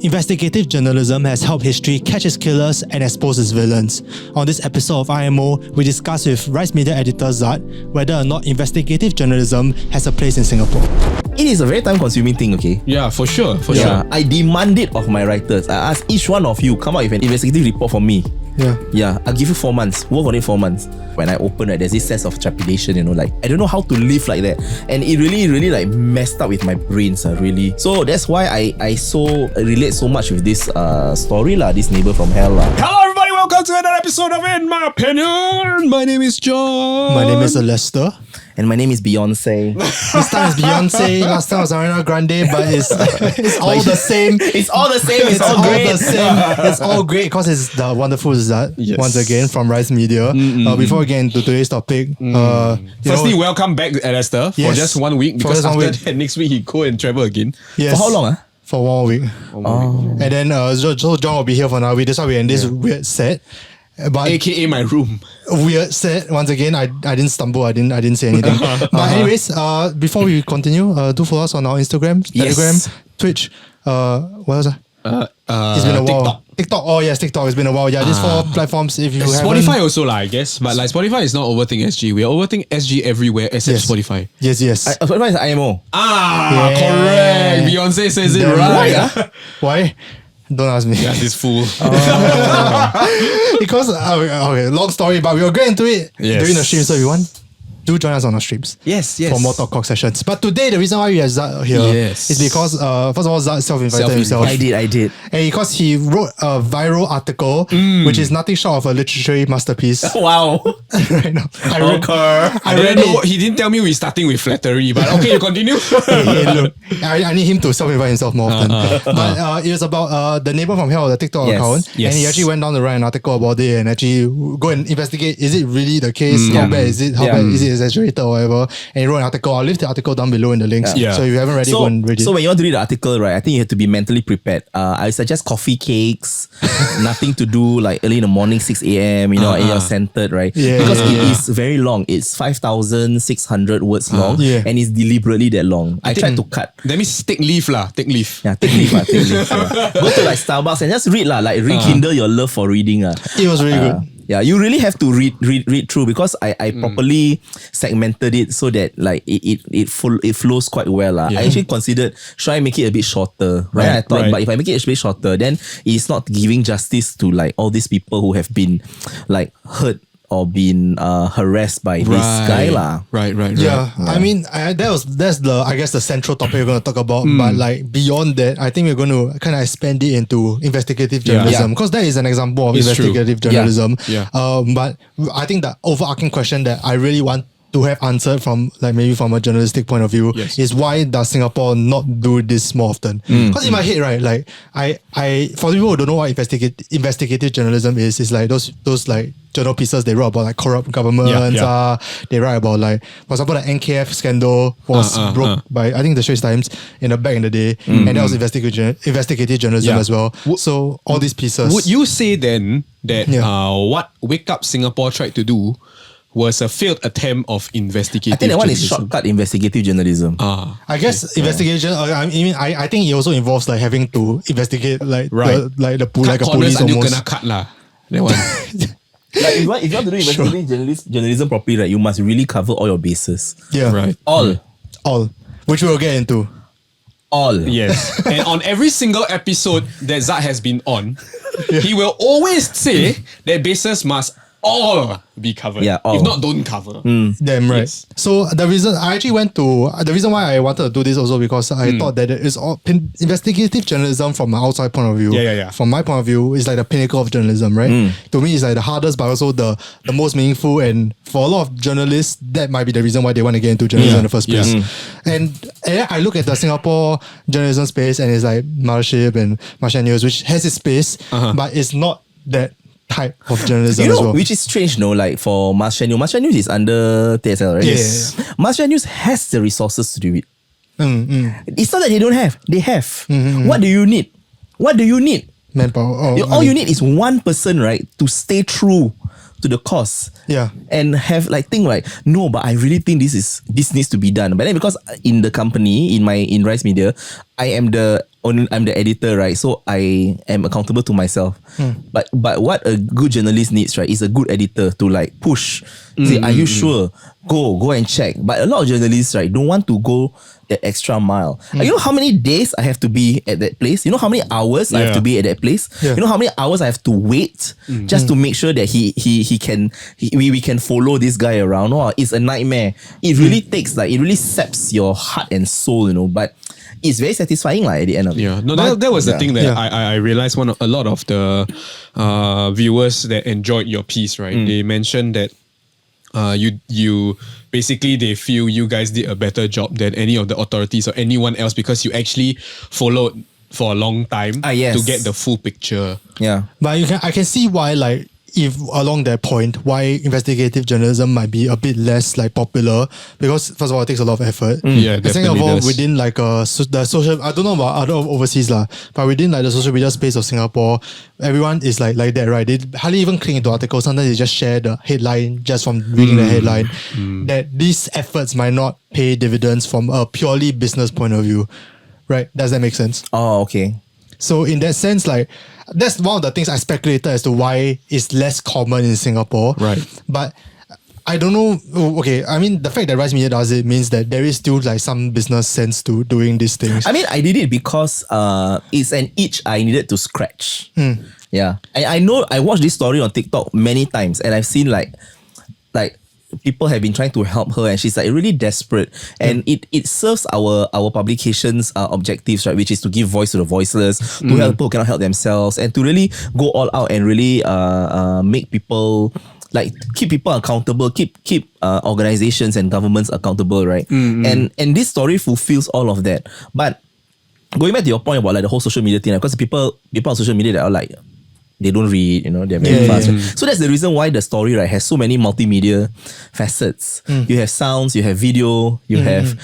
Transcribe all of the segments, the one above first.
Investigative journalism has helped history catch its killers and expose its villains. On this episode of IMO, we discuss with Rise Media editor Zad whether or not investigative journalism has a place in Singapore. It is a very time-consuming thing, okay? Yeah, for sure. I demand it of my writers. I ask each one of you, come out with an investigative report for me. Yeah, I'll give you 4 months. Work on it 4 months. When I open it, there's this sense of trepidation, like I don't know how to live like that. And it really like messed up with my brains, really. So that's why I so relate so much with this story, this neighbor from hell. Hello everybody, welcome to another episode of In My Opinion. My name is John. My name is Lester. And my name is Beyonce. This time it's Beyonce, last time was Ariana Grande, but it's all the same. It's all the same. It's all great. The same. It's all great because it's the wonderful Zad, once again, from Rise Media. Before we get into today's topic, firstly, welcome back, Astha, for just 1 week. Because after that, next week he go and travel again. Yes. For how long? For 1 week. And then so John will be here for another week. That's why we're in this weird set. But AKA my room. Weird set. Once again, I didn't stumble. I didn't say anything. But anyways, before we continue, do follow us on our Instagram, Telegram, Twitch. What else? It's been a while. TikTok. Oh yes, TikTok. It's been a while. Yeah, these 4 platforms. If you Spotify also I guess, but like Spotify is not Overthink SG. We are Overthink SG everywhere except Spotify. Yes. Spotify is IMO. Correct. Beyonce says it right. Why? Don't ask me. Yeah, this fool. Because okay, long story, but we will get into it during the stream. So if you want, do join us on our streams. Yes. For more Talk Cock sessions. But today, the reason why we have Zad here is because, first of all, Zad self-invited himself. I did. And because he wrote a viral article, which is nothing short of a literary masterpiece. Wow. Right now. I read it. He didn't tell me we're starting with flattery, but okay, you continue. Look, I need him to self-invite himself more often. But it was about the neighbor from hell, the TikTok account. And he actually went down to write an article about it and actually go and investigate, is it really the case? How bad is it? How bad is it? Exaggerated or whatever, and he wrote an article. I'll leave the article down below in the links. So if you haven't read it, go and read it. So when you want to read the article, right, I think you have to be mentally prepared. I suggest coffee cakes, nothing to do like early in the morning, 6 a.m. And you're centered, right? Because it is very long. It's 5,600 words long, and it's deliberately that long. I tried to cut. That means take leave. Take leave. Yeah, take leave. Go to like Starbucks and just read rekindle your love for reading. It was really good. Yeah, you really have to read through because I properly segmented it so that like it flows quite well. I actually considered, should I make it a bit shorter? Right? I thought, but if I make it a bit shorter, then it's not giving justice to like all these people who have been like hurt or been harassed by this guy lah. Right. Yeah, I mean, that's the, I guess, the central topic we're going to talk about. But like beyond that, I think we're going to kind of expand it into investigative journalism because that is an example of investigative journalism. But I think the overarching question that I really want to have answered from like maybe from a journalistic point of view is why does Singapore not do this more often? Because in my head, right, like I for people who don't know what investigative journalism is, it's like those like journal pieces they wrote about like corrupt governments. They write about like, for example, the NKF scandal was broke by I think the Straits Times back in the day, and that was investigative journalism as well. So all these pieces. Would you say then that what Wake Up Singapore tried to do was a failed attempt of investigative journalism? I think that one is shortcut investigative journalism. I guess investigation. I think it also involves like having to investigate like the police almost. Kena cut lah. That one. Like if you want to do investigative journalism properly, right, you must really cover all your bases. Yeah, right. All, which we'll get into. All. Yes. And on every single episode that Zad has been on, he will always say that bases must all be covered. Yeah, all. If not, don't cover. Damn right. Yes. So the reason why I wanted to do this also because I thought that it is all investigative journalism from an outside point of view. From my point of view, it's like the pinnacle of journalism, right? To me, it's like the hardest, but also the most meaningful. And for a lot of journalists, that might be the reason why they want to get into journalism in the first place. And I look at the Singapore journalism space, and it's like Mothership and Martian News, which has its space, but it's not that type of journalism as well. Which is strange, like for Martian News. Martian News is under TSL, right? Yes. Martian News has the resources to do it. It's not that they don't have. They have. What do you need? Manpower. All you need is one person, right, to stay true to the cause. Yeah. And have think no, but I really think this needs to be done. But then because in the company, in Rise Media, I am the I'm the editor, right? So I am accountable to myself. But what a good journalist needs, right, is a good editor to like push. Say, are you sure? Go and check. But a lot of journalists, right, don't want to go that extra mile. You know how many days I have to be at that place? You know how many hours I have to be at that place? You know how many hours I have to wait just to make sure that we can follow this guy around? Oh, it's a nightmare. It really takes it really saps your heart and soul, you know. But it's very satisfying at the end of it. Yeah, no, that was the thing that I realized. A lot of the viewers that enjoyed your piece, right? They mentioned that you basically they feel you guys did a better job than any of the authorities or anyone else because you actually followed for a long time to get the full picture. Yeah, but I can see why, like, if along that point, why investigative journalism might be a bit less like popular, because first of all, it takes a lot of effort. Yeah, and second of definitely all, does. within like the social, I don't know about other overseas lah, but within like the social media space of Singapore, everyone is like that, right? They hardly even click into articles. Sometimes they just share the headline just from reading the headline. That these efforts might not pay dividends from a purely business point of view, right? Does that make sense? Oh, okay. So in that sense, like, that's one of the things I speculated as to why it's less common in Singapore. Right. But I don't know. Okay, I mean, the fact that Rise Media does it means that there is still like some business sense to doing these things. I mean, I did it because it's an itch I needed to scratch. Yeah. I know I watched this story on TikTok many times and I've seen like people have been trying to help her and she's like really desperate, and it serves our publication's objectives, right, which is to give voice to the voiceless, to help people who cannot help themselves, and to really go all out and really make people, like, keep people accountable, keep organizations and governments accountable, right? And this story fulfills all of that. But going back to your point about like the whole social media thing, because people on social media that are like, they don't read, you know, they're very fast. Right? So that's the reason why the story, right, has so many multimedia facets. You have sounds, you have video, you have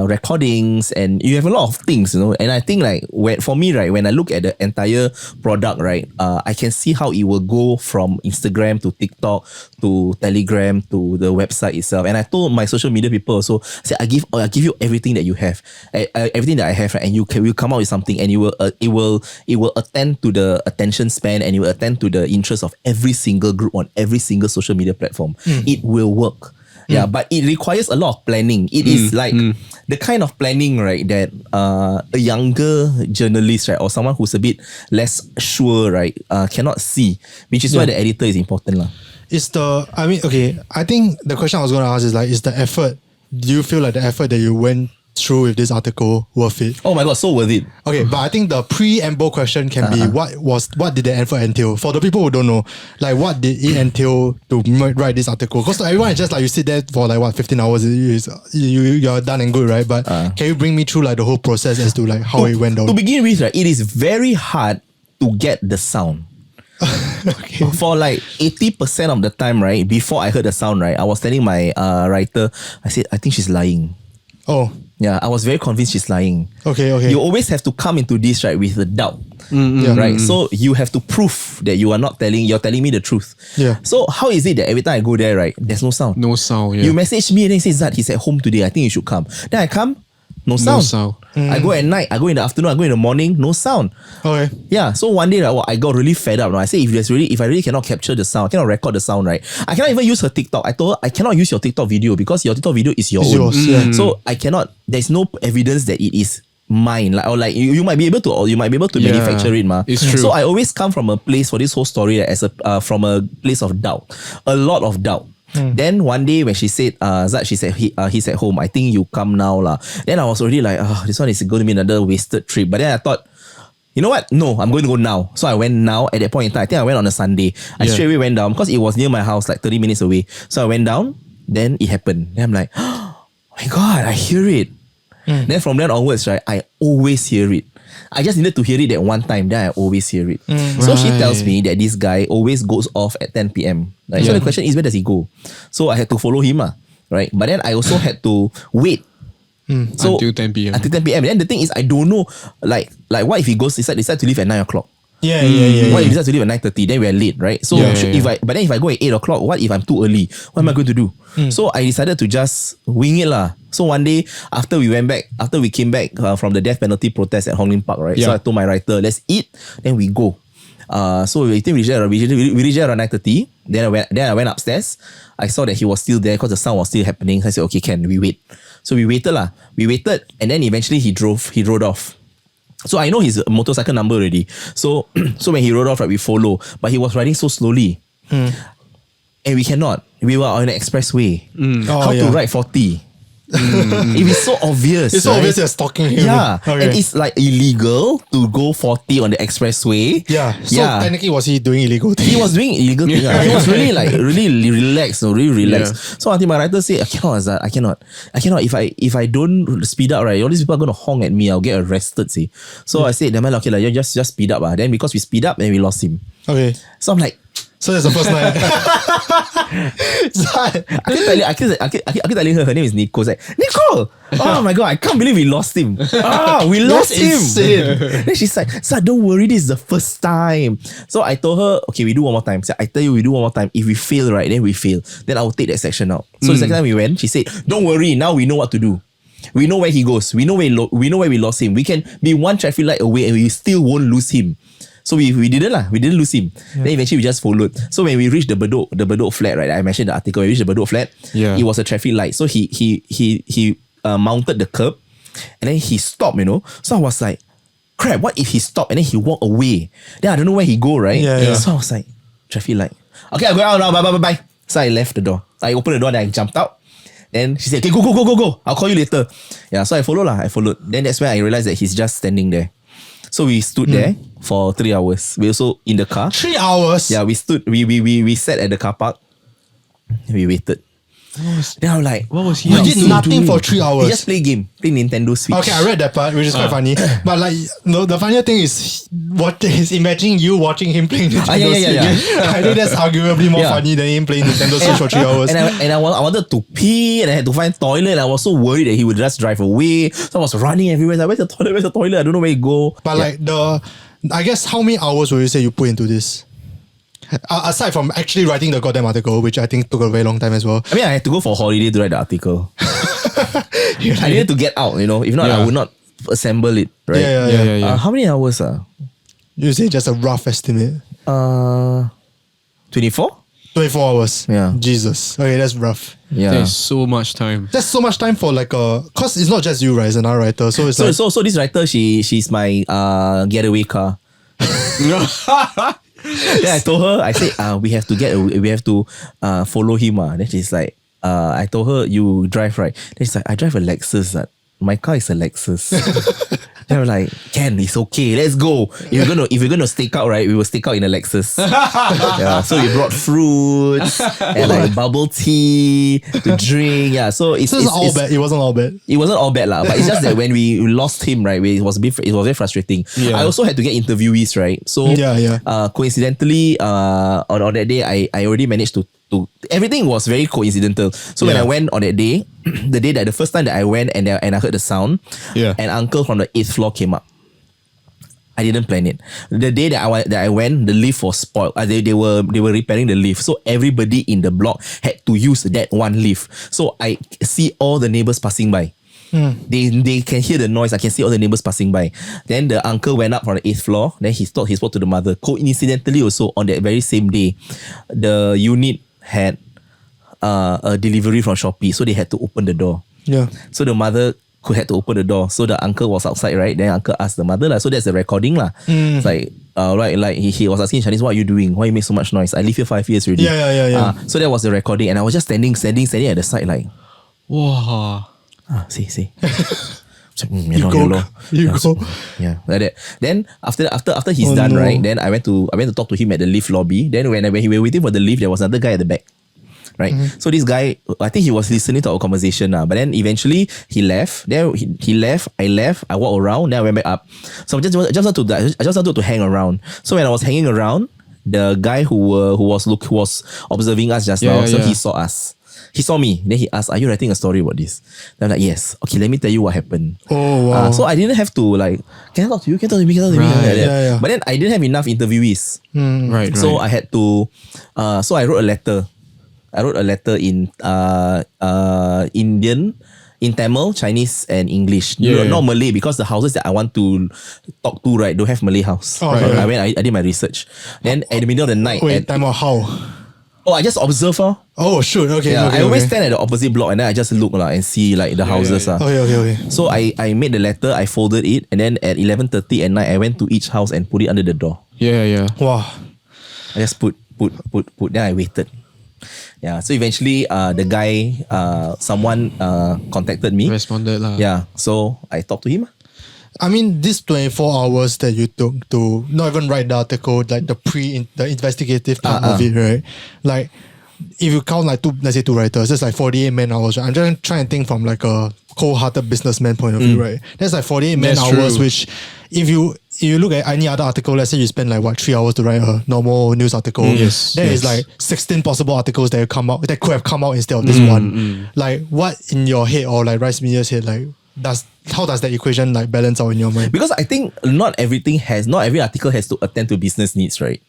recordings, and you have a lot of things, you know. And I think like for me, right, when I look at the entire product, right, I can see how it will go from Instagram to TikTok to Telegram to the website itself. And I told my social media people also, I say, I give you everything that you have, everything that I have, right, and you will come out with something, and it will attend to the attention span, and it will attend to the interests of every single group on every single social media platform. It will work. Yeah, but it requires a lot of planning. It is like the kind of planning, right, that a younger journalist, right, or someone who's a bit less sure, right, cannot see, which is why the editor is important lah. I think the question I was going to ask is like, is the effort, do you feel like the effort that you went through with this article worth it? Oh my god, so worth it. Okay, but I think the preamble question can be, what did the effort entail? For the people who don't know, like, what did it entail to write this article? Because everyone is just like, you sit there for like 15 hours, you're done and good, right? But can you bring me through like the whole process as to like how it went down? To begin with, right, it is very hard to get the sound. Okay. For like 80% of the time, right, before I heard the sound, right, I was telling my writer, I said, I think she's lying. Oh. Yeah, I was very convinced she's lying. Okay. You always have to come into this, right, with a doubt. Right? So you have to prove that you're telling me the truth. Yeah. So how is it that every time I go there, right, there's no sound? No sound, yeah. You message me and then you say, Zat, he's at home today, I think you should come. Then I come, no sound. No sound. I go at night, I go in the afternoon, I go in the morning, no sound. Okay. Yeah. So one day, I got really fed up. I say, if I really cannot capture the sound, I cannot record the sound, right, I cannot even use her TikTok. I told her, I cannot use your TikTok video because your TikTok video is yours. So I cannot, there's no evidence that it is mine. Like you might be able to manufacture it, ma. It's true. So I always come from a place for this whole story from a place of doubt. A lot of doubt. Then one day when she said, Zat, she said he's at home, I think you come now lah. Then I was already like, this one is going to be another wasted trip. But then I thought, you know what? No, I'm going to go now. So I went now. At that point in time, I think I went on a Sunday. I straight away went down because it was near my house, like 30 minutes away. So I went down. Then it happened. Then I'm like, oh my God, I hear it. Then from then onwards, right, I always hear it. I just needed to hear it that one time, then I always hear it. So she tells me that this guy always goes off at 10 p.m. Right? So the question is, where does he go? So I had to follow him, right? But then I also had to wait. So until 10 p.m. Until 10 p.m. And then the thing is, I don't know, like what if he decide to leave at 9 o'clock? What if he decides to leave at 9:30? Then we are late, right? So but then if I go at 8 o'clock, what if I'm too early? What am I going to do? So I decided to just wing it lah. So one day after we came back from the death penalty protest at Hong Lim Park, right? So I told my writer, let's eat, then we go. So we reached there around 9:30. Then I went upstairs. I saw that he was still there because the sound was still happening. So I said, okay, can we wait? So we waited lah. We waited, and then eventually he rode off. So I know his motorcycle number already. So when he rode off, right, we follow. But he was riding so slowly, and we cannot. We were on an expressway. How to ride 40? It is so obvious. It's so obvious you're stalking him. Yeah. Okay. And it's like illegal to go 40 on the expressway. Yeah. So technically, was he doing illegal thing? He was doing illegal thing. He was really like really relaxed. Really relaxed. Yeah. So until my writer said, I cannot. If I don't speed up, right, all these people are gonna honk at me. I'll get arrested. See. So I said, okay, like, just speed up. Then because we speed up, and we lost him. Okay. So I'm like, so that's the first night. I keep telling her name is Nicole. Like, Nicole! Oh my god, I can't believe we lost him. We lost him. Then she's like, Sir, don't worry, this is the first time. So I told her, okay, we do one more time. So I tell you, we do one more time. If we fail, right, then we fail. Then I will take that section out. So the second time we went, she said, don't worry, now we know what to do. We know where he goes. We know where we lost him. We can be one traffic light away and we still won't lose him. So we didn't lah. We didn't lose him. Then eventually we just followed. So when we reached the Bedok flat, right? I mentioned the article. When we reached the Bedok flat, it was a traffic light. So he mounted the curb, and then he stopped. So I was like, crap. What if he stopped and then he walked away? Then I don't know where he go, right? So I was like, traffic light. Okay, I go out now. Bye. So I left the door. I opened the door. Then I jumped out. Then she said, okay, go. I'll call you later. Yeah. So I followed. Then that's when I realized that he's just standing there. So we stood there for 3 hours. We also in the car. 3 hours? Yeah, we stood. We sat at the car park. We waited. Then I'm like, what was he? You did nothing for 3 hours. He just play Nintendo Switch. Okay, I read that part, which is quite funny. But like, no, the funnier thing is imagining you watching him playing Nintendo Switch. I think that's arguably more funny than him playing Nintendo Switch for 3 hours. And I wanted to pee, and I had to find toilet. And I was so worried that he would just drive away. So I was running everywhere. Like, where's the toilet? I don't know where he go. But like I guess how many hours would you say you put into this? Aside from actually writing the goddamn article, which I think took a very long time as well. I mean, I had to go for a holiday to write the article. I needed to get out, If not, I would not assemble it, right? Yeah. How many hours? You say just a rough estimate. 24? 24 hours. Yeah. Jesus. Okay, that's rough. Yeah. There's so much time. That's so much time for like cause it's not just you, right? It's another writer. So it's so this writer, she's my getaway car. Then I told her, I said, we have to follow him. Then she's like, I told her, you drive, right? Then she's like, I drive a Lexus. My car is a Lexus. Then I was like, Ken, it's okay, let's go. If we're gonna stake out, right, we will stake out in a Lexus. So we brought fruits and like bubble tea to drink. Yeah, so it's all bad. It wasn't all bad. It wasn't all bad lah, but it's just that when we lost him, right, it was very frustrating. Yeah. I also had to get interviewees, right? So coincidentally, on that day, I already managed to everything was very coincidental. So when I went on that day, the first time that I went and I heard the sound, an uncle from the 8th floor came up. I didn't plan it. The day that I went, the lift was spoiled. They were repairing the lift, so everybody in the block had to use that one lift. So I see all the neighbors passing by. They can hear the noise. I can see all the neighbors passing by. Then the uncle went up from the 8th floor. Then he spoke to the mother. Coincidentally, also on that very same day, the unit had a delivery from Shopee, so they had to open the door. Yeah. So the mother had to open the door. So the uncle was outside, right? Then uncle asked the mother, so that's the recording lah. It's like, right, like he was asking Chinese, what are you doing? Why you make so much noise? I live here 5 years already. Yeah. So that was the recording, and I was just standing at the side, like, wow. See. You go. Yeah, like that. Then after he's done, right? Then I went to talk to him at the lift lobby. Then when we were waiting for the lift, there was another guy at the back, right? So this guy, I think he was listening to our conversation but then eventually he left. Then he left. I left. I walked around. Then I went back up. So I just wanted to hang around. So when I was hanging around, the guy who was observing us just now, so he saw us. he saw me. Then he asked, "Are you writing a story about this?" Then I'm like, "Yes." Okay, let me tell you what happened. Oh, wow. So I didn't have to like, can I talk to you? Can I talk to me? Can I talk to me? Right. Like that. Yeah. But then I didn't have enough interviewees. Right. So I had to, so I wrote a letter. I wrote a letter in Indian, in Tamil, Chinese, and English. Not Malay, because the houses that I want to talk to, right, don't have Malay house. Oh, right? yeah. I did my research. Then at the middle of the night, Wait, time out, how? I just observe. Oh, shoot. Okay. Yeah, okay, I always okay. stand at the opposite block and then I just look and see like the houses. Okay. So I made the letter, I folded it, and then at 11:30 at night, I went to each house and put it under the door. Yeah. Wow. I just put. Then I waited. Yeah. So eventually, the guy, someone contacted me. Responded lah. Yeah. So I talked to him. I mean, this 24 hours that you took to not even write the article, like the investigative part of it, right? Like, if you count like let's say two writers, that's like 48 man hours. Right? I'm just trying to think from like a cold-hearted businessman point of view, right? That's like 48 man That's hours, true. which if you look at any other article, let's say you spend like 3 hours to write a normal news article. Yes, There is yes. like 16 possible articles that could have come out instead of this one. Like, what in your head or like Rice Media's head, like how does that equation like balance out in your mind? Because I think not every article has to attend to business needs, right?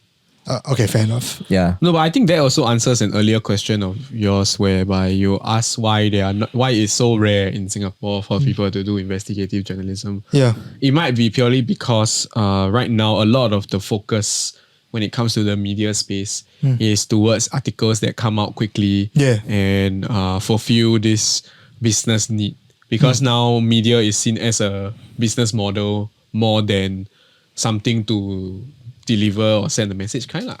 Okay, fair enough. Yeah. No, but I think that also answers an earlier question of yours, whereby you asked why it's so rare in Singapore for people to do investigative journalism. Yeah. It might be purely because right now a lot of the focus when it comes to the media space is towards articles that come out quickly and fulfill this business need. Because now media is seen as a business model more than something to deliver or send a message kind lah.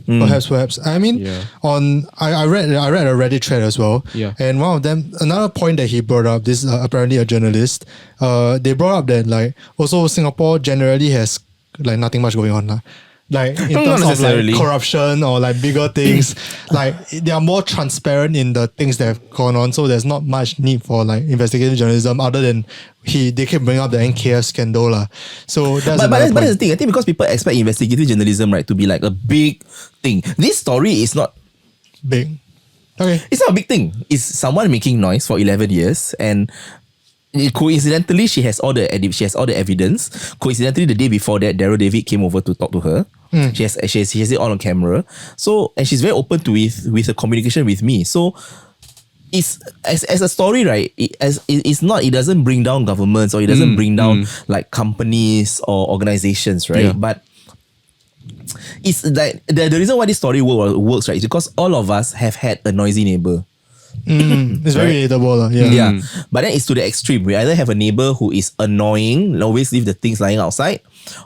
Perhaps. I mean, I read a Reddit thread as well. Yeah. And one of them, another point that he brought up, this apparently a journalist, they brought up that like also Singapore generally has like nothing much going on lah. Like in Not terms of necessarily. like corruption or like bigger things, like they are more transparent in the things that have gone on. So there's not much need for like investigative journalism other than they keep bringing up the NKF scandal lah. So that's But that's point. the thing. I think because people expect investigative journalism, right, to be like a big thing. This story is not Big. Okay. It's not a big thing. It's someone making noise for 11 years and coincidentally she has all the evidence. Coincidentally, the day before that, Daryl David came over to talk to her. She has it all on camera. So and she's very open to with the communication with me. So it's as a story, right? It doesn't bring down governments or it doesn't bring down like companies or organizations, right? Yeah. But it's like the reason why this story works, right, is because all of us have had a noisy neighbor. It's very relatable. Yeah. But then it's to the extreme. We either have a neighbor who is annoying, always leave the things lying outside,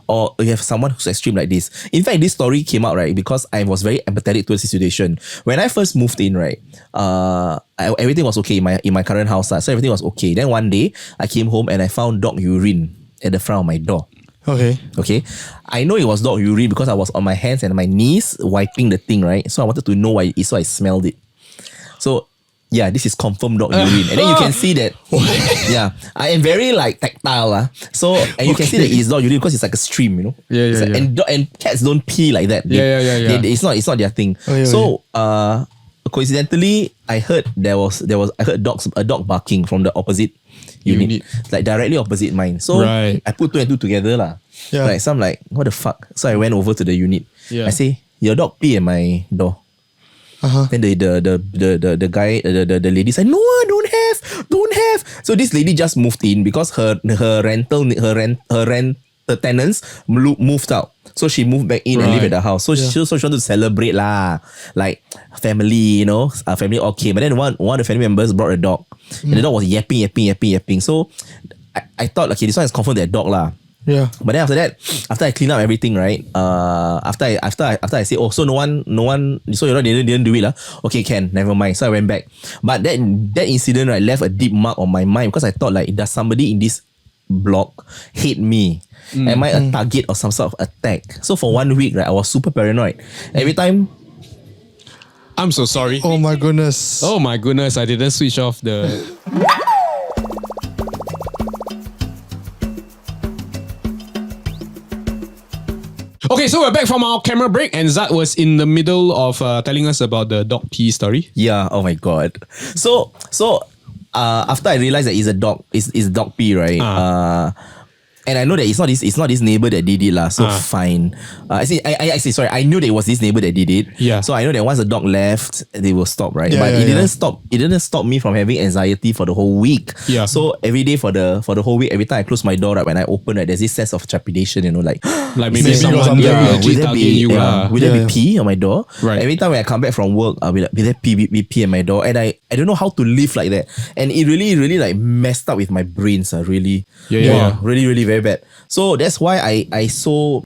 or we have someone who's extreme like this. In fact, this story came out, right, because I was very empathetic towards the situation. When I first moved in, right, everything was okay in my current house. So everything was okay. Then one day, I came home and I found dog urine at the front of my door. Okay. I know it was dog urine because I was on my hands and my knees wiping the thing, right? So I wanted to know why it is, so I smelled it. So yeah, this is confirmed dog urine. And then you can see that, I am very like tactile. So, and you can see that it's dog urine because it's like a stream, you know? And cats don't pee like that. It's not their thing. So, coincidentally, I heard a dog barking from the opposite unit. Like directly opposite mine. So, I put two and two together lah. Like, so I'm like, what the fuck? So I went over to the unit. I say, your dog pee at my door. Then the guy, the lady said, no, don't have. So this lady just moved in because her tenants moved out. So she moved back in and lived at the house. So she wanted to celebrate lah, like family, family all came. But then one of the family members brought a dog, and the dog was yapping. So I thought, okay, this one is confirmed that dog lah. Yeah. But then after I clean up everything, right? After I say, oh, so no one, so you didn't do it lah. Okay, can, never mind. So I went back. But that incident, right, left a deep mark on my mind because I thought, like, does somebody in this block hate me? Am I a target or some sort of attack? So for 1 week, right, I was super paranoid. Every time. I'm so sorry. Oh my goodness. I didn't switch off the. Okay, so we're back from our camera break, and Zat was in the middle of telling us about the dog pee story. Yeah. Oh my god. So after I realized that it's a dog, it's dog pee, right? And I know that it's not this neighbor that did it lah. So fine. I knew that it was this neighbor that did it. Yeah. So I know that once the dog left, they will stop, right? Yeah, but yeah, it didn't stop. It didn't stop me from having anxiety for the whole week. Yeah. So every day for the whole week, every time I close my door, right, when I open it, there's this sense of trepidation. Like maybe Maybe someone something. legit targeting you lah. will there be pee on my door? Right. Every time when I come back from work, I'll be like, will there be pee on my door? And I don't know how to live like that. And it really like messed up with my brains. Really. Yeah. Really, really very bad. So that's why I so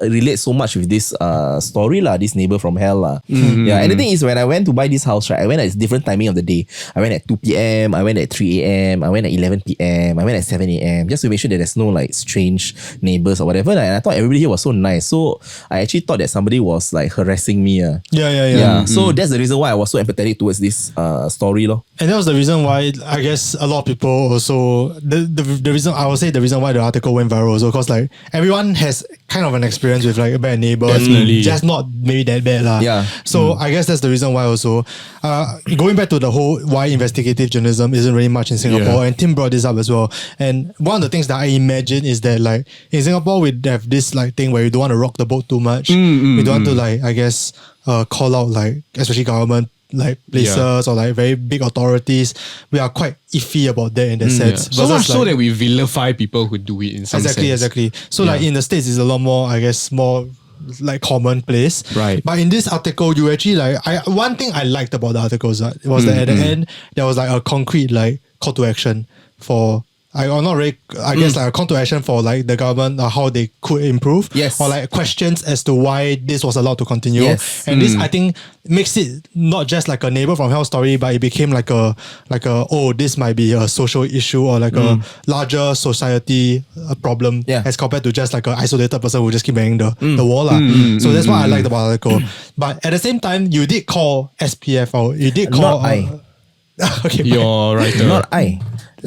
relate so much with this story lah, this neighbor from hell lah. Yeah, and the thing is, when I went to buy this house, right, I went at different timing of the day. I went at 2 p.m, I went at 3 a.m, I went at 11 p.m, I went at 7 a.m, just to make sure that there's no like strange neighbors or whatever. And I thought everybody here was so nice. So I actually thought that somebody was like harassing me. Yeah. So that's the reason why I was so empathetic towards this story lor. And that was the reason why I guess a lot of people also the reason I would say the reason why the article went viral also, because like everyone has kind of an experience with like a bad neighbor, Definitely. just not maybe that bad lah. Yeah. So I guess that's the reason why also. Going back to the whole why investigative journalism isn't really much in Singapore, and Tim brought this up as well. And one of the things that I imagine is that like in Singapore we have this like thing where you don't want to rock the boat too much. We don't want to like I guess call out like especially government like places or like very big authorities. We are quite iffy about that in that sense. So much Versus, so like, that we vilify people who do it in some sense. Exactly. So like in the States it's a lot more, I guess, more like commonplace. Right. But in this article, you actually like one thing I liked about the article was that at the end there was like a concrete like call to action for I guess like a call to action for like the government how they could improve. Yes. Or like questions as to why this was allowed to continue. Yes. And this I think makes it not just like a neighbor from hell story, but it became like a this might be a social issue or like a larger society problem as compared to just like an isolated person who just keep banging the wall. So that's what I liked about the article. But at the same time, you did call SPF out. You did call Not I. Okay, Your writer. Not I.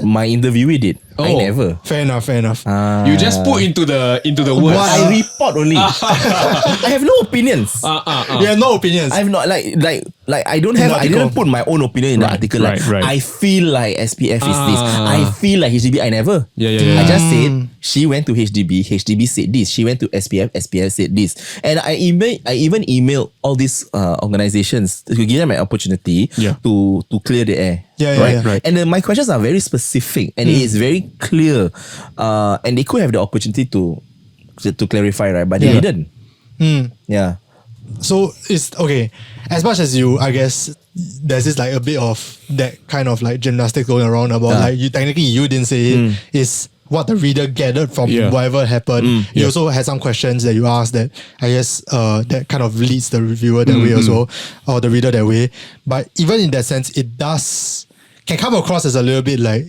My interviewee did. I never. Fair enough. You just put into the words. I report only. I have no opinions. You have no opinions. I have not like I don't have. I didn't put my own opinion in the article. Like, right. I feel like SPF is this. I feel like HDB. I never. Yeah. I just said she went to HDB. HDB said this. She went to SPF. SPF said this. And I even emailed all these organizations to give them an opportunity to clear the air. Right. And then my questions are very specific and it is very clear. And they could have the opportunity to clarify, right? But they didn't. Yeah. So it's okay. As much as you, I guess, there's this like a bit of that kind of like gymnastics going around about like you didn't say it. Is what the reader gathered from whatever happened. You also had some questions that you asked that I guess that kind of leads the reviewer that way also, or the reader that way. But even in that sense, it can come across as a little bit like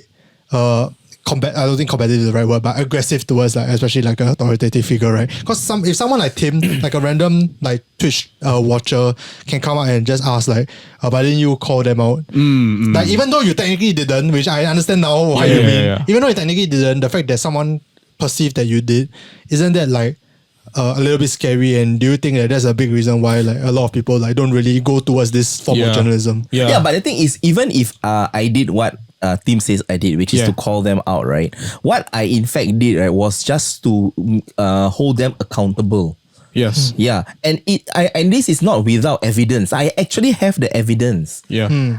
I don't think competitive is the right word, but aggressive towards like especially like an authoritative figure, right? Because if someone like Tim, like a random like Twitch watcher, can come out and just ask like, why didn't you call them out? Like even though you technically didn't, which I understand now what you mean. Even though you technically didn't, the fact that someone perceived that you did, isn't that like a little bit scary? And do you think that that's a big reason why like a lot of people like don't really go towards this form of journalism? Yeah, but the thing is, even if I did what Tim says I did, which is to call them out, right? What I in fact did, right, was just to hold them accountable. Yes. Yeah, and this is not without evidence. I actually have the evidence. Yeah.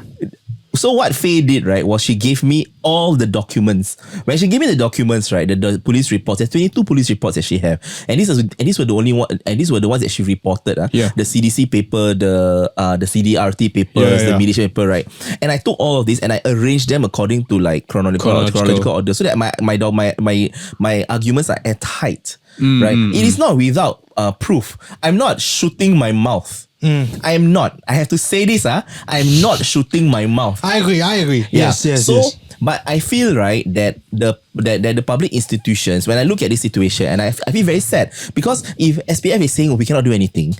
So what Faye did, right, was she gave me all the documents. When she gave me the documents, right, the police reports, there's 22 police reports that she have, and these were the only one, and these were the ones that she reported. The CDC paper, the CDRT papers, the mediation paper, right. And I took all of these and I arranged them according to like chronological order, so that my arguments are airtight. Right. It is not without proof. I'm not shooting my mouth. I am not. I have to say this. I'm not shooting my mouth. I agree. Yeah. Yes. But I feel, right, that the public institutions, when I look at this situation, and I feel very sad, because if SPF is saying we cannot do anything,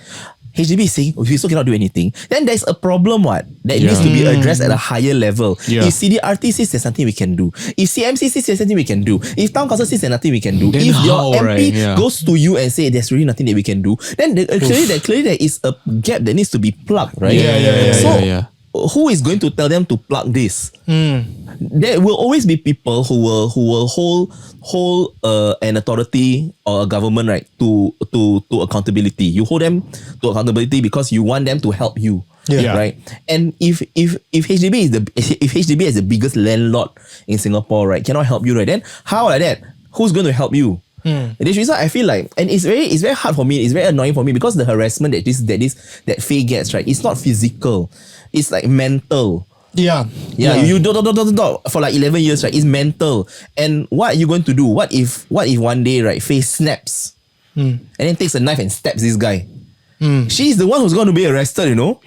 HDB is saying, we still cannot do anything, then there's a problem that needs to be addressed at a higher level. If CDRT says there's nothing we can do, if CMC says there's nothing we can do, if Town Council says there's nothing we can do, then if how, your MP right? goes to you and say there's really nothing that we can do, then clearly there is a gap that needs to be plugged, right? Who is going to tell them to plug this? There will always be people who will hold an authority or a government, right, to accountability. You hold them to accountability because you want them to help you. Right. And if HDB is the biggest landlord in Singapore, right, cannot help you, right, then how like that? Who's going to help you? And this reason I feel like, and it's very hard for me, it's very annoying for me because the harassment that Faye gets, right, it's not physical, it's like mental. You don't for like 11 years, right? It's mental. And what are you going to do? What if one day, right, Faye snaps and then takes a knife and stabs this guy? She's the one who's going to be arrested, not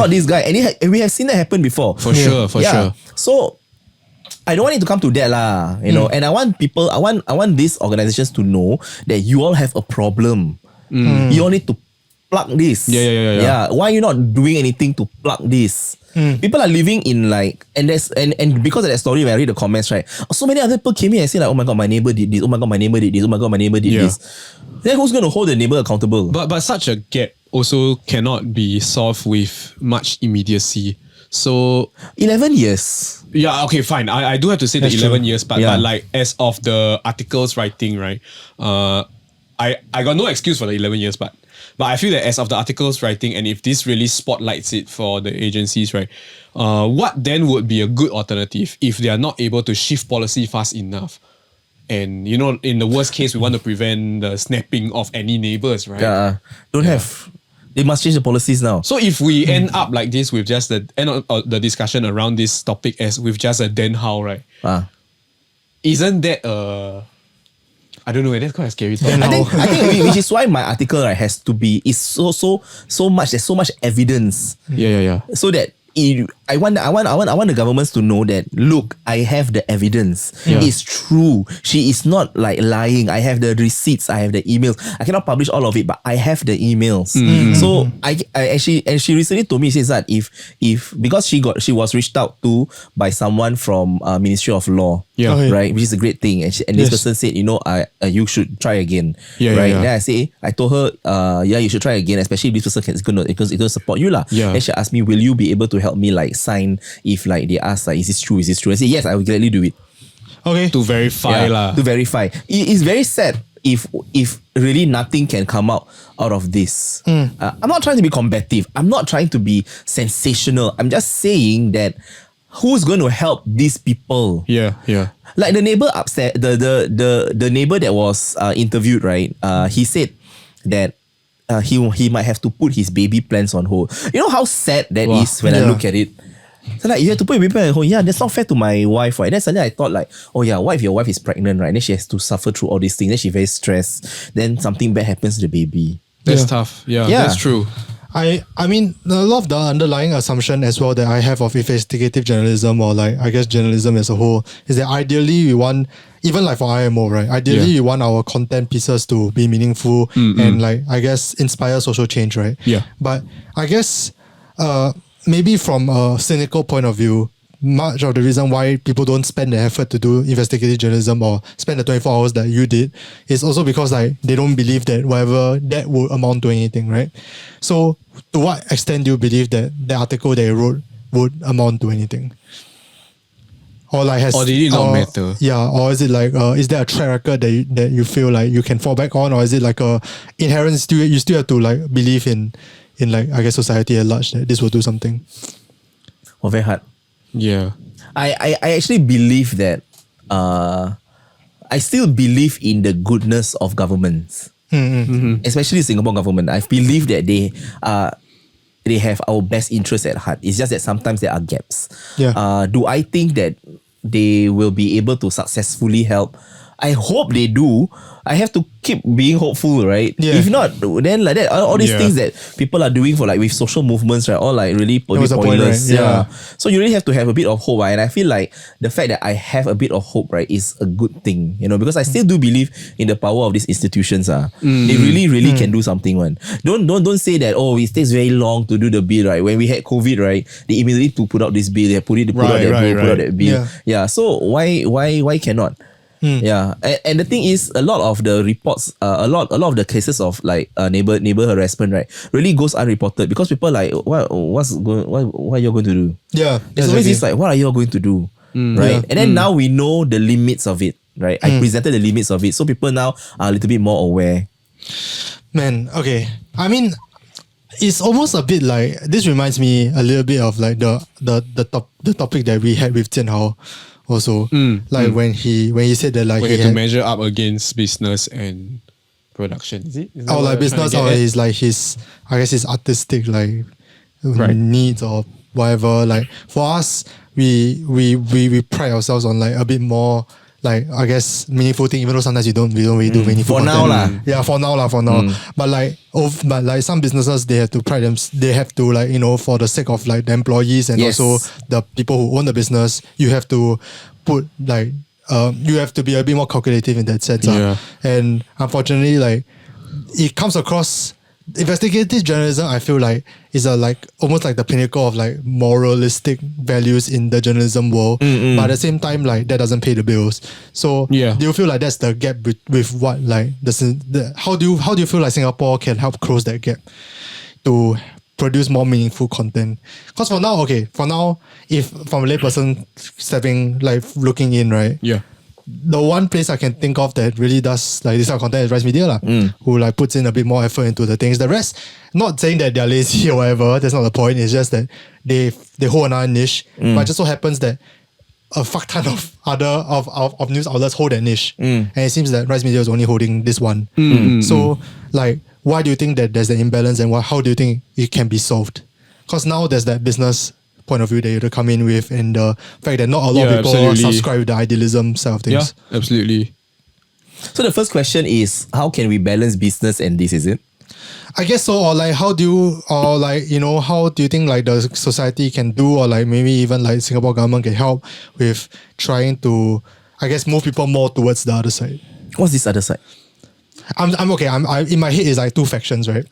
this guy. And we have seen that happen before. For sure. So I don't want it to come to that lah, and I want people, I want these organizations to know that you all have a problem. You all need to plug this. Why are you not doing anything to plug this? People are living in like, and because of that story, when I read the comments, right, so many other people came in and say like, oh my god, my neighbor did this, oh my god, my neighbor did this, oh my god, my neighbor did this. Then who's going to hold the neighbor accountable? But such a gap also cannot be solved with much immediacy. So 11 years. Yeah, okay, fine. I do have to say the 11 years, but like as of the articles writing, right? I got no excuse for the 11 years, but I feel that as of the articles writing, and if this really spotlights it for the agencies, right? What then would be a good alternative if they are not able to shift policy fast enough? And in the worst case, we want to prevent the snapping of any neighbors, right? They must change the policies now. So if we end up like this with just the end of the discussion around this topic as with just a then how, right? Isn't that I don't know, that's quite a scary thought. I think which is why my article, right, has to be, is so much, there's so much evidence. So that I want the governments to know that, look, I have the evidence. It's true. She is not like lying. I have the receipts. I have the emails. I cannot publish all of it, but I have the emails. So she recently told me, she says that if because she was reached out to by someone from Ministry of Law, right, which is a great thing, and this person said, you should try again, right? Then I told her, you should try again, especially if this person is going to support you lah. Then she asked me, will you be able to help me like sign if like they ask like, is this true? I say yes, I will gladly do it. Okay. To verify lah. To verify. It's very sad if really nothing can come out of this. I'm not trying to be combative. I'm not trying to be sensational. I'm just saying that who's going to help these people? Like the neighbor upstairs, the neighbor that was interviewed, right? He said that he might have to put his baby plans on hold. You know how sad that is when I look at it? So like, you have to put your baby plans on hold. Yeah, that's not fair to my wife, right? Then suddenly I thought like, oh yeah, what if your wife is pregnant, right? And then she has to suffer through all these things. Then she's very stressed. Then something bad happens to the baby. That's tough. Yeah, that's true. I mean, a lot of the underlying assumption as well that I have of investigative journalism, or like, I guess journalism as a whole, is that ideally we want, even like for IMO, right? Ideally we want our content pieces to be meaningful and like, I guess, inspire social change, right? But I guess maybe from a cynical point of view, much of the reason why people don't spend the effort to do investigative journalism or spend the 24 hours that you did is also because like they don't believe that whatever that would amount to anything, right? So to what extent do you believe that the article they wrote would amount to anything? Or like or did it not matter? Yeah, or is it like is there a track record that you feel like you can fall back on, or is it like a inherent you still have to like believe in like, I guess, society at large that this will do something? Well, very hard. Yeah. I actually believe that I still believe in the goodness of governments. Especially the Singapore government. I believe that they have our best interests at heart. It's just that sometimes there are gaps. Do I think that they will be able to successfully help? I hope they do. I have to keep being hopeful, right? Yeah. If not, then like that, all these things that people are doing for like with social movements, right? All like really pointless. Point, right? Yeah. So you really have to have a bit of hope, right? And I feel like the fact that I have a bit of hope, right, is a good thing, because I still do believe in the power of these institutions. They really can do something, one. Don't say that, it takes very long to do the bill, right? When we had COVID, right, they immediately put out this bill, they put out that bill. Yeah. So why cannot? Yeah, and the thing is, a lot of the reports, a lot of the cases of like neighbor harassment, right, really goes unreported because people are like, what are you going to do? Yeah, it's always this like, what are you going to do, right? And then now we know the limits of it, right? I presented the limits of it, so people now are a little bit more aware. Man, okay. I mean, it's almost a bit like this reminds me a little bit of like the topic that we had with Jian Hao. Also, when he said that like he had to measure up against business and production, is it? Like business or his like his artistic like needs or whatever. Like for us, we pride ourselves on like a bit more like I guess meaningful thing. Even though sometimes we don't really do meaningful for content. now lah. Yeah, for now. But like some businesses they have to pride them. They have to like for the sake of like the employees and also the people who own the business. You have to put like you have to be a bit more calculative in that sense. And unfortunately, like it comes across. Investigative journalism, I feel like, is almost like the pinnacle of like moralistic values in the journalism world. But at the same time, like that doesn't pay the bills. So do you feel like that's the gap with what like how do you feel like Singapore can help close that gap to produce more meaningful content? Because for now, if from a layperson stepping like looking in, right? Yeah. The one place I can think of that really does like this kind of content is Rise Media who like puts in a bit more effort into the things. The rest, not saying that they're lazy or whatever, that's not the point. It's just that they hold another niche. But it just so happens that a fuck ton of other of news outlets hold that niche. And it seems that Rise Media is only holding this one. So like why do you think that there's an imbalance and how do you think it can be solved? Because now there's that business point of view that you have to come in with and the fact that not a lot of people subscribe to the idealism side of things. Yeah, absolutely. So the first question is, how can we balance business and this, is it? I guess so, or like how do you think like the society can do, or like maybe even like Singapore government can help with trying to, I guess, move people more towards the other side? What's this other side? I'm okay. I in my head is like two factions, right?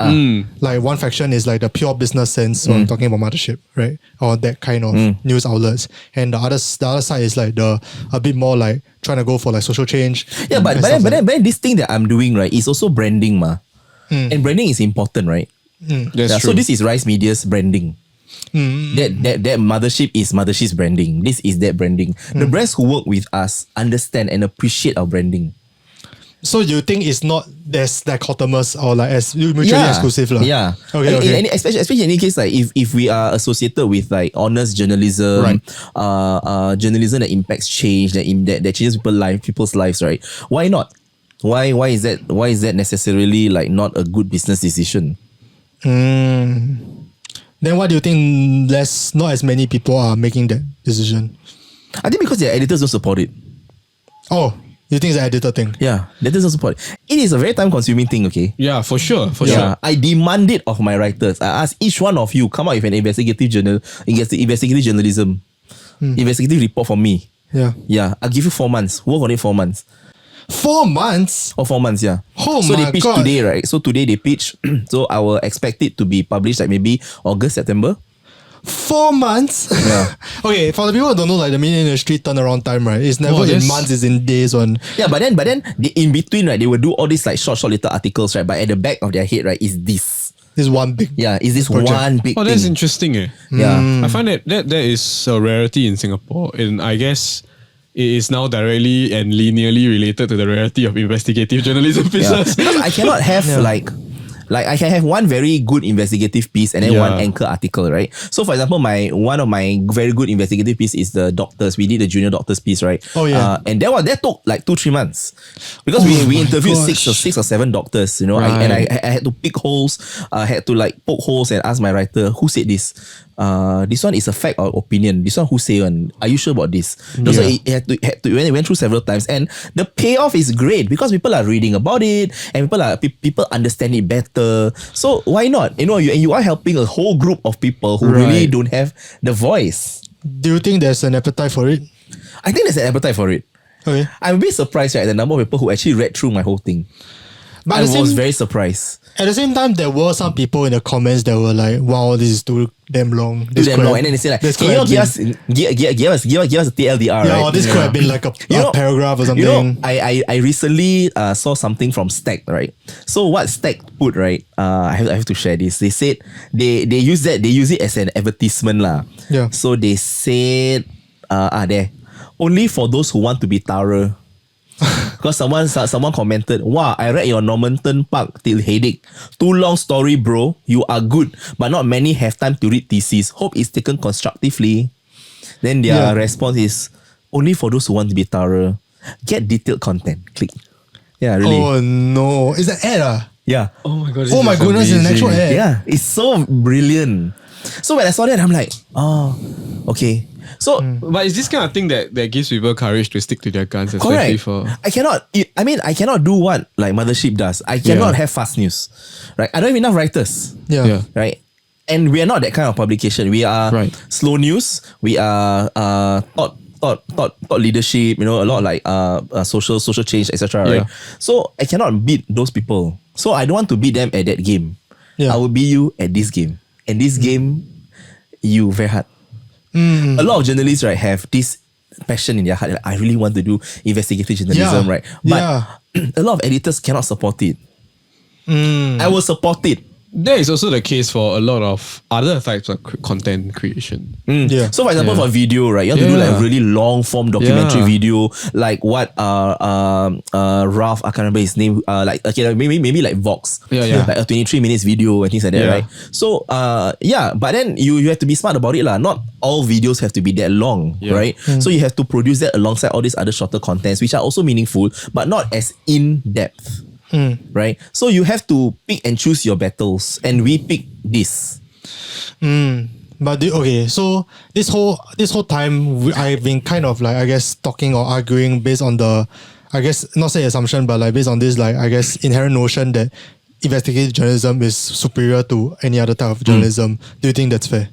Like one faction is like the pure business sense. So I'm talking about Mothership, right? Or that kind of news outlets. And the other side is like a bit more like trying to go for like social change. Yeah, but then this thing that I'm doing, right, is also branding, ma. And branding is important, right? That's true. So this is Rise Media's branding. That Mothership is Mothership's branding. This is that branding. The brands who work with us understand and appreciate our branding. So you think it's not as dichotomous or like as mutually exclusive? Yeah. Okay. Especially in any case, like if we are associated with like honest journalism, journalism that impacts change, that changes people's lives, right? Why not? Why is that necessarily like not a good business decision? Then why do you think not as many people are making that decision? I think because their editors don't support it. Oh. You think it's an editor thing? Yeah, editors don't support it. It is a very time-consuming thing, okay? Yeah, for sure. I demand it of my writers. I ask each one of you, come out with an investigative journalism, investigative report for me. Yeah, I'll give you 4 months. Work on it 4 months. 4 months? Oh, 4 months, yeah. Oh so my they pitch God. today, right? So today they pitch. So I will expect it to be published like maybe August, September. 4 months? Yeah. Okay, for the people who don't know, like the media industry turnaround time, right? It's never in months, it's in days on. Yeah, but then in between, right, they will do all these like short little articles, right? But at the back of their head, right, is this. This one big. Yeah, is this project. one big thing. That's interesting, eh? Yeah. I find that is a rarity in Singapore, and I guess it is now directly and linearly related to the rarity of investigative journalism business. Because I cannot have like I can have one very good investigative piece and then one anchor article, right? So for example, one of my very good investigative piece is the doctors. We did the junior doctors piece, right? Oh yeah. And that took like 2-3 months because we interviewed 6 or 7 doctors, you know. Right. I had to pick holes, I had to like poke holes and ask my writer who said this. this one is a fact or opinion. This one who say one? Are you sure about this? So it had to it went through several times, and the payoff is great because people are reading about it and people understand it better. So why not? You are helping a whole group of people who really don't have the voice. Do you think there's an appetite for it? I think there's an appetite for it. Okay. I'm a bit surprised at the number of people who actually read through my whole thing. But I was very surprised. At the same time, there were some people in the comments that were like, "Wow, this is too damn long." And then they say like, "Can you give us a TLDR?" Yeah, right? this could have been like a paragraph or something. I recently saw something from Stack, right? So what Stack put, right? I have to share this. They said they use it as an advertisement lah. Yeah. So they said there only for those who want to be thorough. Because someone commented, "Wow, I read your Normanton Park till headache. Too long story, bro. You are good, but not many have time to read thesis. Hope it's taken constructively." Then their response is, "Only for those who want to be thorough. Get detailed content. Click." Yeah, really. Oh no, is that ad? Yeah. Oh my god. Oh my goodness, it's an actual ad. Yeah, it's so brilliant. So when I saw that, I'm like, oh, okay. So, But it's this kind of thing that gives people courage to stick to their guns, especially correct. for. I cannot do what like Mothership does. I cannot have fast news. Right? I don't have enough writers. Yeah. Right? And we are not that kind of publication. We are slow news. We are thought leadership, a lot like social change, etc. Right? So I cannot beat those people. So I don't want to beat them at that game. Yeah. I will beat you at this game. And this game, you very hard. A lot of journalists, right, have this passion in their heart. Like, I really want to do investigative journalism, right? But a lot of editors cannot support it. I will support it. That is also the case for a lot of other types of content creation. Yeah. So for example, for video, right, you have to do like really long form documentary video, like what Ralph, I can't remember his name, maybe like Vox, like a 23 minutes video and things like that, right? So but then you have to be smart about it lah. Not all videos have to be that long, right? So you have to produce that alongside all these other shorter contents, which are also meaningful, but not as in depth. Right? So you have to pick and choose your battles, and we pick this. But so this whole time I've been kind of like, I guess, talking or arguing based on the, I guess, not say assumption, but like based on this, like, I guess, inherent notion that investigative journalism is superior to any other type of journalism. Do you think that's fair?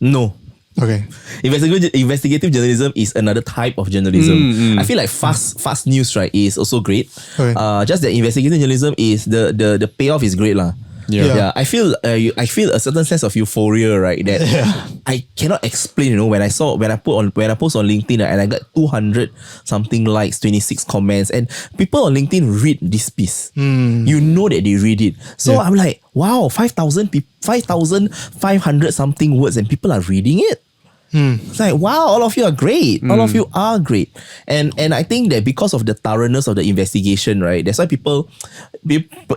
No. Okay. Investigative journalism is another type of journalism. I feel like fast news, right, is also great. Okay. Just that investigative journalism is the payoff is great lah. Yeah. I feel a certain sense of euphoria, right, that I cannot explain. When I post on LinkedIn, right, and I got 200 something likes, 26 comments, and people on LinkedIn read this piece. You know that they read it. So I'm like, wow, 5,500 something words, and people are reading it. It's like, wow, all of you are great. All of you are great. And I think that because of the thoroughness of the investigation, right, that's why people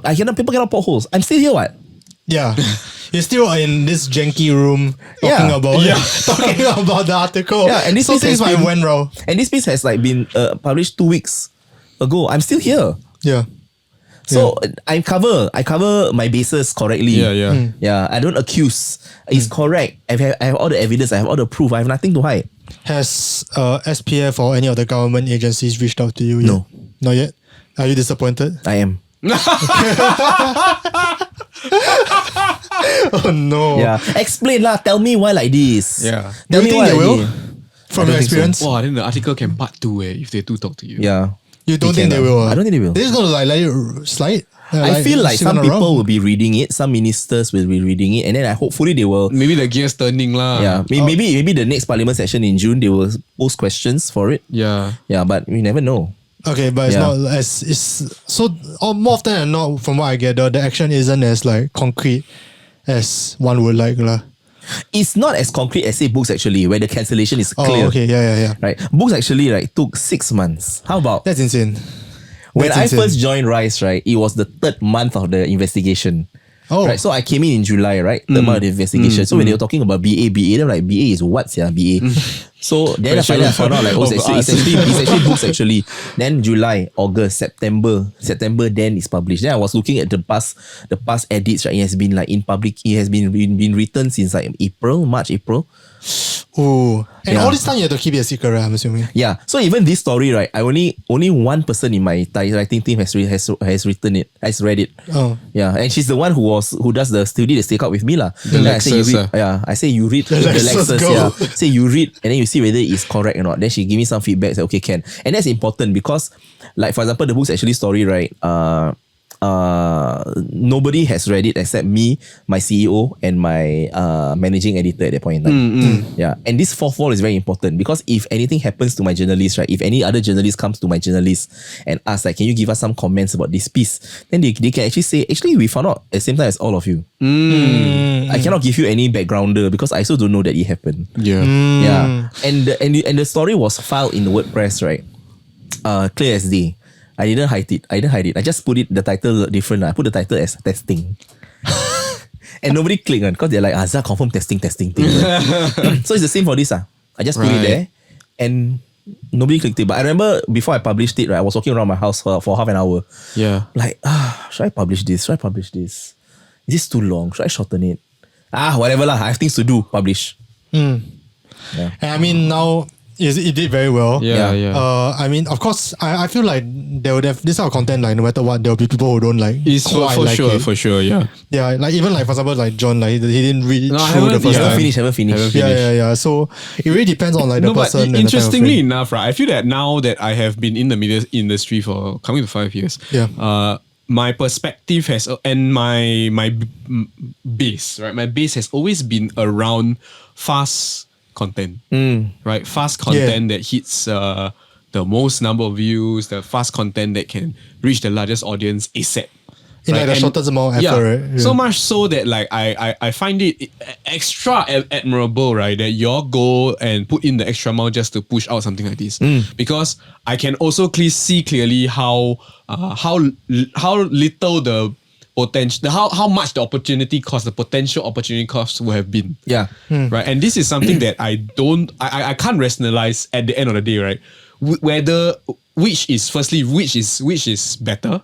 cannot poke holes. I'm still here, what? Yeah. You're still in this janky room talking about the article. Yeah, and this so piece things might went wrong. And this piece has like been published 2 weeks ago. I'm still here. Yeah. So I cover my bases correctly. Yeah. I don't accuse. It's correct. I have all the evidence. I have all the proof. I have nothing to hide. Has SPF or any of the government agencies reached out to you yet? No. Not yet? Are you disappointed? I am. Oh no. Yeah. Explain lah. Tell me why like this. Yeah. Tell Do me you why think they like will? this. From your experience? Wow, then the article can part 2 if they do talk to you. Yeah. You don't think they will? I don't think they will. They're just gonna like let you slide? I feel like some people will be reading it, some ministers will be reading it, and then hopefully they will. Maybe the gears turning lah. Yeah, maybe the next parliament session in June they will post questions for it. Yeah. Yeah, but we never know. Okay, but it's not as so more often than not, from what I gather, the action isn't as like concrete as one would like lah. It's not as concrete as say books actually, where the cancellation is clear. Oh, okay, yeah. Right, books actually took 6 months. How about That's insane. when I first joined Rise? Right, it was the 3rd month of the investigation. Oh. Right. So I came in July, right? The amount of investigation. So when they were talking about BA, they're like, BA is what? Yeah, BA. So then I found out like, it's actually books actually. Then July, August, September, then it's published. Then I was looking at the past edits, right? It has been like in public, it has been written since like March, April. Oh, and all this time you have to keep it a secret, right? I'm assuming. Yeah. So even this story, right? I only one person in my writing team has written it, has read it. Oh. Yeah, and she's the one who did the stakeout with me lah. I say you read the Lexus. Yeah. Say you read and then you see whether it's correct or not. Then she give me some feedback. Say okay, can. And that's important because, like for example, the book's actually story, right? Nobody has read it except me, my CEO, and my managing editor at that point in time. Yeah, and this fourth wall is very important because if anything happens to my journalist, right? If any other journalist comes to my journalist and asks, like, can you give us some comments about this piece? Then they can actually say, actually, we found out at the same time as all of you. I cannot give you any backgrounder because I also don't know that it happened. Yeah, and the story was filed in the WordPress, right? Clear as day. I didn't hide it. I just put the title different. I put the title as testing. And nobody clicked on because they're like, Azhar confirm testing thing. Right? So it's the same for this. I just put it there and nobody clicked it. But I remember before I published it, right, I was walking around my house for half an hour. Yeah. Like, should I publish this? Is this too long? Should I shorten it? Whatever lah. I have things to do. Publish. Yeah. And I mean now it did very well. Yeah. I mean, of course, I feel like there would have this kind of content, like no matter what, there will be people who don't like. It's for sure, yeah. Yeah, like even like for example, like John, like he didn't read through the first time. Haven't finished. Yeah. So it really depends on like the person. But interestingly enough, right? I feel that now that I have been in the media industry for coming to 5 years, my perspective has and my base, right? My base has always been around fast content, right? Fast content that hits the most number of views, the fast content that can reach the largest audience ASAP. In like the shortest amount of effort, right? Yeah. So much so that like I find it extra admirable, right? That you all go and put in the extra mile just to push out something like this. Because I can also see clearly how little the potential, how much the opportunity cost, the potential opportunity cost will have been. Yeah. Right. And this is something that I can't rationalize at the end of the day, right? Whether which is better,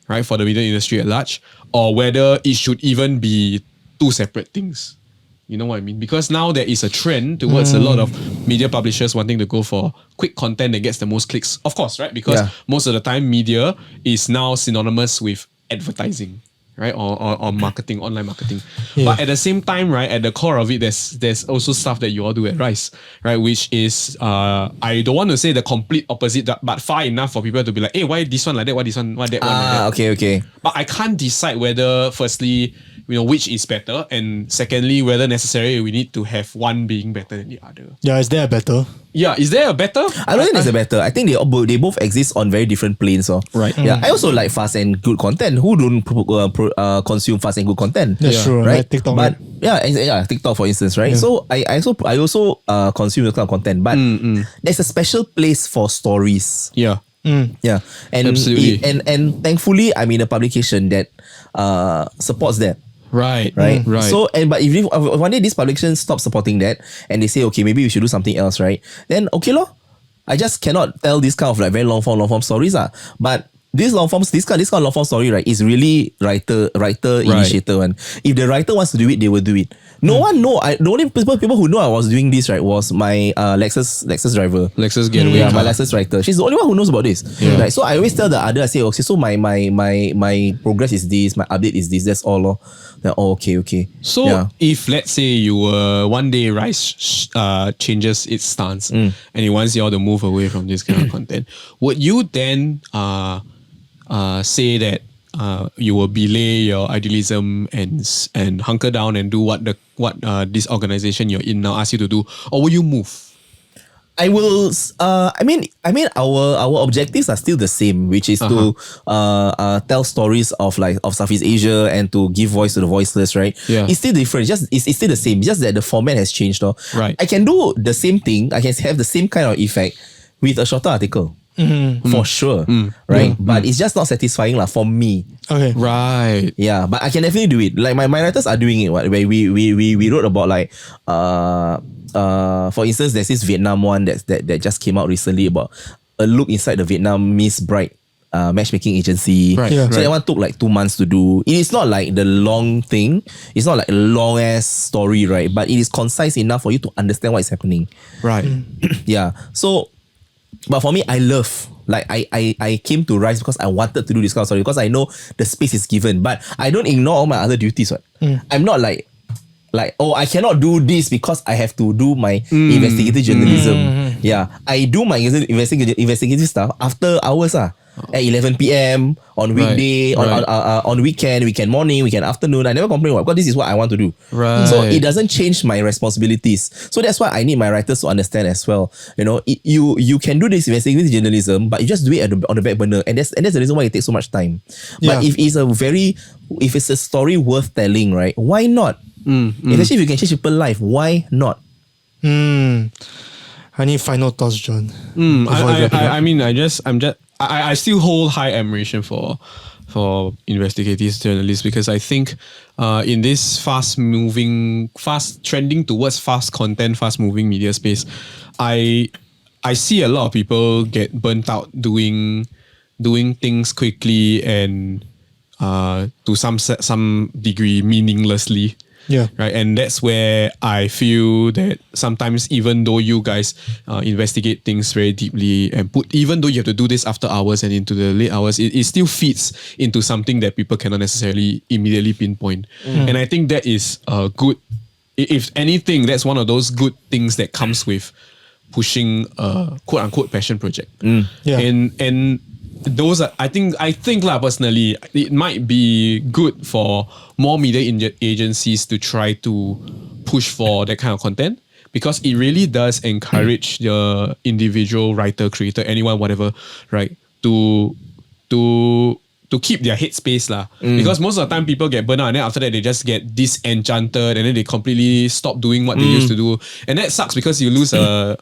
right, for the media industry at large, or whether it should even be two separate things. You know what I mean? Because now there is a trend towards a lot of media publishers wanting to go for quick content that gets the most clicks. Of course, right? Because most of the time media is now synonymous with advertising, right? Or marketing, online marketing. Yeah. But at the same time, right, at the core of it, there's also stuff that you all do at Rise, right? Which is, I don't want to say the complete opposite, but far enough for people to be like, hey, why this one like that? Why this one, why that one like that? Okay. But I can't decide whether, firstly, which is better, and secondly, whether necessarily we need to have one being better than the other. Yeah, is there a better? Yeah, is there a better? I don't think there's a better. I think they both exist on very different planes. Right. Yeah, I also like fast and good content. Who don't consume fast and good content? That's true, right? Like TikTok, but TikTok for instance, right? Yeah. So I also consume the kind of content, but there's a special place for stories. Yeah. Yeah, and absolutely. And thankfully, I'm in a publication that supports that. Right. So, but if one day this publication stops supporting that and they say, okay, maybe we should do something else, right? Then okay lor. I just cannot tell this kind of like very long form stories But this kind of long form story, right, is really writer initiator one. If the writer wants to do it, they will do it. The only people who know I was doing this, right, was my Lexus driver. Lexus getaway. Yeah, my Lexus writer. She's the only one who knows about this. Yeah. Right? So I always tell the other, I say, okay, so my progress is this, my update is this, that's all. Then, okay. So if let's say you one day Rise changes its stance and it wants you all to move away from this kind of content, would you then say that you will belay your idealism and hunker down and do what this organization you're in now asks you to do, or will you move? I will. I mean, our objectives are still the same, which is to tell stories of Southeast Asia and to give voice to the voiceless. Right? Yeah. It's still different. It's still the same. Just that the format has changed. Right. I can do the same thing. I can have the same kind of effect with a shorter article. for sure, right? But it's just not satisfying lah for me. Okay. Right. Yeah, but I can definitely do it. Like my writers are doing it. Where we wrote about like for instance, there's this Vietnam one that just came out recently about a look inside the Vietnamese bride matchmaking agency. Right. Yeah. So that one took like 2 months to do. It is not like the long thing. It's not like a long ass story, right? But it is concise enough for you to understand what is happening. Right. Yeah. So, but for me, I love. Like I came to Rise because I wanted to do this kind of story because I know the space is given, but I don't ignore all my other duties. Right? I'm not like oh, I cannot do this because I have to do my investigative journalism. Yeah, I do my investigative stuff after hours at 11 p.m. on weekday, on weekend morning, weekend afternoon. I never complain about because this is what I want to do. Right. So it doesn't change my responsibilities. So that's why I need my writers to understand as well. You know, you can do this investigative journalism, but you just do it on the back burner, and that's the reason why it takes so much time. But if it's a story worth telling, right? Why not? Especially if you can change people's life, why not? I need final thoughts, John. I still hold high admiration for investigative journalists because I think in this fast trending towards fast content, fast moving media space, I see a lot of people get burnt out doing things quickly and to some degree meaninglessly. Yeah. Right. And that's where I feel that sometimes even though you guys investigate things very deeply and even though you have to do this after hours and into the late hours, it still feeds into something that people cannot necessarily immediately pinpoint. And I think that is a good, if anything, that's one of those good things that comes with pushing a quote unquote passion project. Yeah. And those are, I think personally, it might be good for more media agencies to try to push for that kind of content because it really does encourage the individual writer, creator, anyone, whatever, right, to keep their headspace lah. Because most of the time people get burnt out and then after that they just get disenchanted and then they completely stop doing what they used to do. And that sucks because you lose a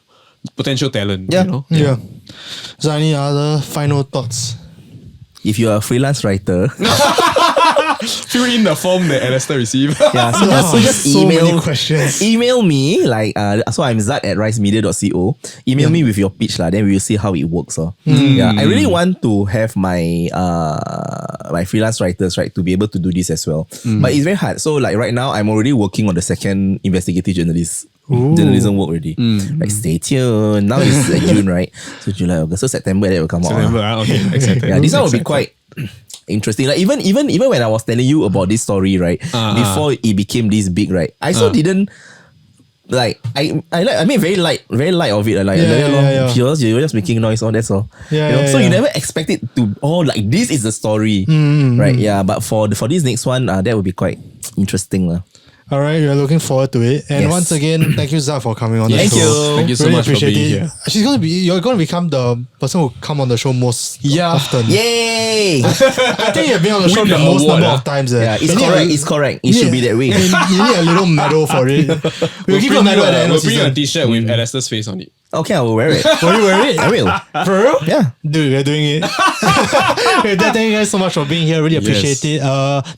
potential talent. Yeah. You know? Yeah. So any other final thoughts? If you are a freelance writer, fill in the form that Astha received. yeah, so just so email many questions. Email me like so I'm Zad at risemedia.co. Email me with your pitch lah. Then we will see how it works. Yeah, I really want to have my my freelance writers right to be able to do this as well. But it's very hard. So like right now I'm already working on the second investigative journalism work already. Like stay tuned. Now it's June, right? So July, August, so September that will come out. Okay, excited. Yeah, this one will be quite interesting. Like even when I was telling you about this story, right, before it became this big, right, I also didn't like I mean very light of it. Like you're just making noise on that's all. So you never expect it to like this is the story, right? Yeah, but for this next one, that would be quite interesting. All right, we're looking forward to it. And once again, thank you, Zach, for coming on the show. Thank you so really much for appreciate being it. here. You're going to become the person who come on the show most often. Yay! I think you've been on the show Win the the most award, number of times. Yeah, it's correct. It should be that way. And you need a little medal for it. We'll give you a medal at the end We'll of bring you a season. t-shirt with Astha's face on it. Okay, I will wear it. Will you wear it? I will. For real? Yeah. Dude, we're doing it. Thank you guys so much for being here. Really appreciate it.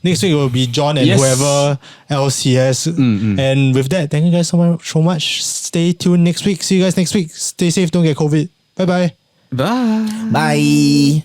Next week will be John and whoever else he has. And with that, thank you guys so much. Stay tuned next week. See you guys next week. Stay safe. Don't get COVID. Bye-bye. Bye. Bye.